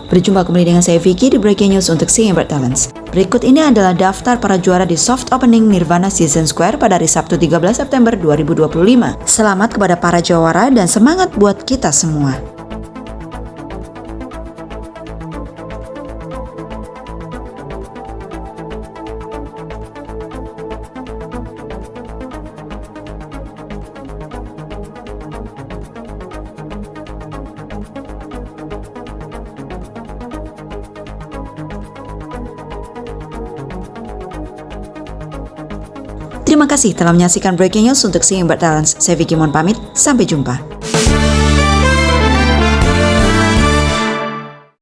Berjumpa kembali dengan saya Vicky di Breaking News untuk Singing Bird Talents. Berikut ini adalah daftar para juara di Soft Opening Nirvana Season Square pada hari Sabtu 13 September 2025. Selamat kepada para juara dan semangat buat kita semua. Terima kasih telah menyaksikan Breaking News untuk Singing Bird Talents. Saya Vicky mohon pamit, sampai jumpa.